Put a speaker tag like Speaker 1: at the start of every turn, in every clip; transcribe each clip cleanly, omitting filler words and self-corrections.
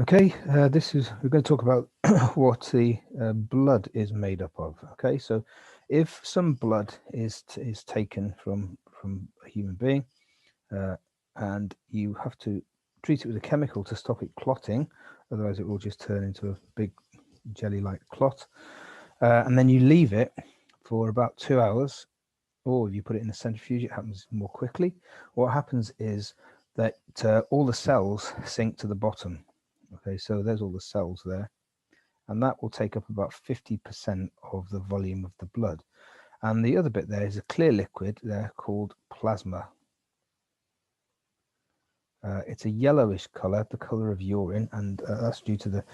Speaker 1: Okay, we're going to talk about what the blood is made up of. Okay, so if some blood is taken from a human being, uh, and you have to treat it with a chemical to stop it clotting, otherwise it will just turn into a big jelly-like clot, and then you leave it for about 2 hours, or if you put it in a centrifuge, it happens more quickly. What happens is that all the cells sink to the bottom. Okay, so there's all the cells there, and that will take up about 50% of the volume of the blood. And the other bit there is a clear liquid there called plasma. It's a yellowish color, the color of urine, and that's due to the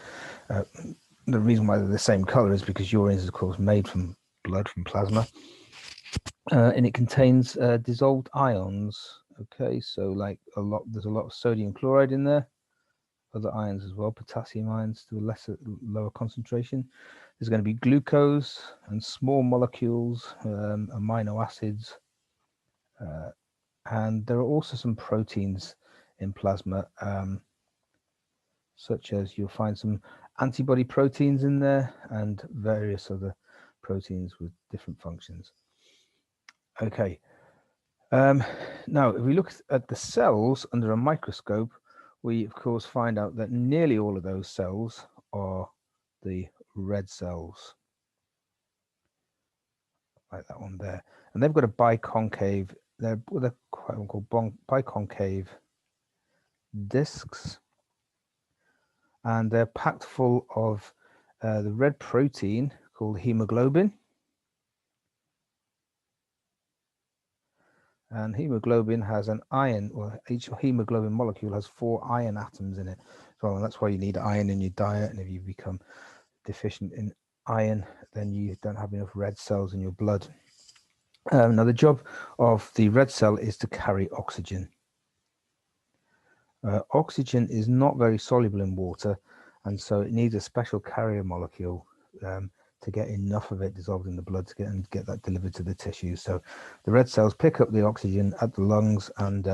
Speaker 1: reason why they're the same color is because urine is, of course, made from blood, from plasma, and it contains dissolved ions. Okay, so there's a lot of sodium chloride in there, other ions as well, potassium ions to a lower concentration. There's going to be glucose and small molecules, amino acids, and there are also some proteins in plasma, such as you'll find some antibody proteins in there and various other proteins with different functions. Okay, now if we look at the cells under a microscope, we of course find out that nearly all of those cells are the red cells, like that one there, and they've got a biconcave, they're quite called biconcave discs, and they're packed full of the red protein called hemoglobin. And hemoglobin has an iron, or each hemoglobin molecule has 4 iron atoms in it. So that's why you need iron in your diet, and if you become deficient in iron, then you don't have enough red cells in your blood. Now the job of the red cell is to carry oxygen. Oxygen is not very soluble in water, and so it needs a special carrier molecule to get enough of it dissolved in the blood to get that delivered to the tissues. So the red cells pick up the oxygen at the lungs and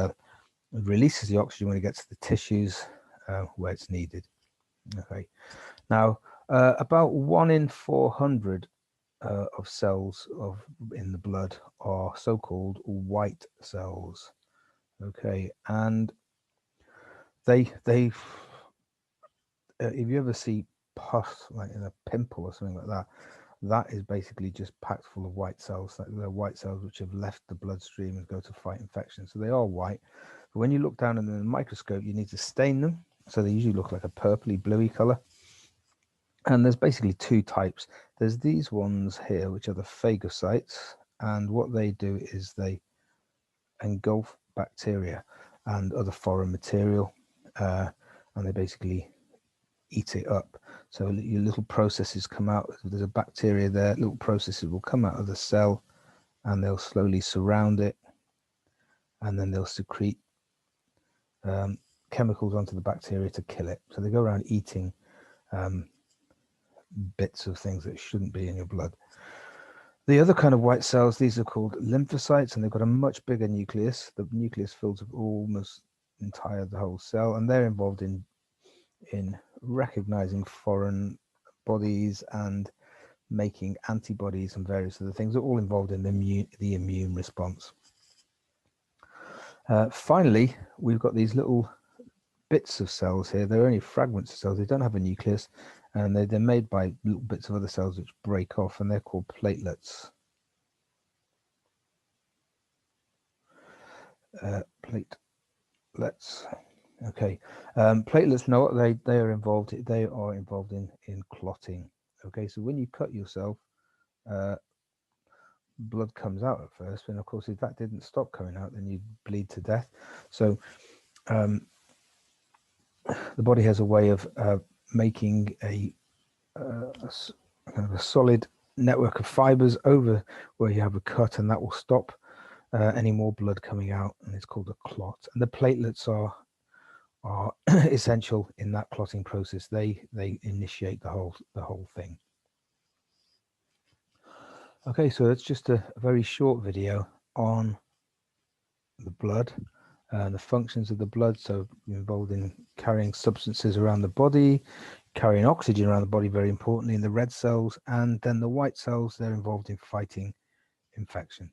Speaker 1: releases the oxygen when it gets to the tissues where it's needed. Okay. Now, about 1 in 400 of cells in the blood are so-called white cells. Okay, and they if you ever see pus like in a pimple or something like that, that is basically just packed full of white cells. They're white cells which have left the bloodstream and go to fight infection. So they are white. But when you look down in the microscope, you need to stain them. So they usually look like a purpley bluey color. And there's basically 2 types. There's these ones here, which are the phagocytes. And what they do is they engulf bacteria and other foreign material. And they basically eat it up. So your little processes come out. If there's a bacteria there, little processes will come out of the cell and they'll slowly surround it, and then they'll secrete chemicals onto the bacteria to kill it. So they go around eating bits of things that shouldn't be in your blood. The other kind of white cells, these are called lymphocytes, and they've got a much bigger nucleus. The nucleus fills up almost the whole cell, and they're involved in recognizing foreign bodies and making antibodies and various other things. They're all involved in the immune response. Finally, we've got these little bits of cells here. They're only fragments of cells. They don't have a nucleus, and they're made by little bits of other cells which break off, and they're called platelets. Platelets. Okay. Platelets, know what they are involved. They are involved in clotting. Okay, so when you cut yourself, blood comes out at first, and of course, if that didn't stop coming out, then you bleed to death. So the body has a way of making a kind of a solid network of fibers over where you have a cut, and that will stop any more blood coming out, and it's called a clot. And the platelets are essential in that clotting process. They initiate the whole thing. Okay, so it's just a very short video on the blood The functions of the blood, so involved in carrying substances around the body, carrying oxygen around the body, very importantly in the red cells, and then the white cells, they're involved in fighting infection.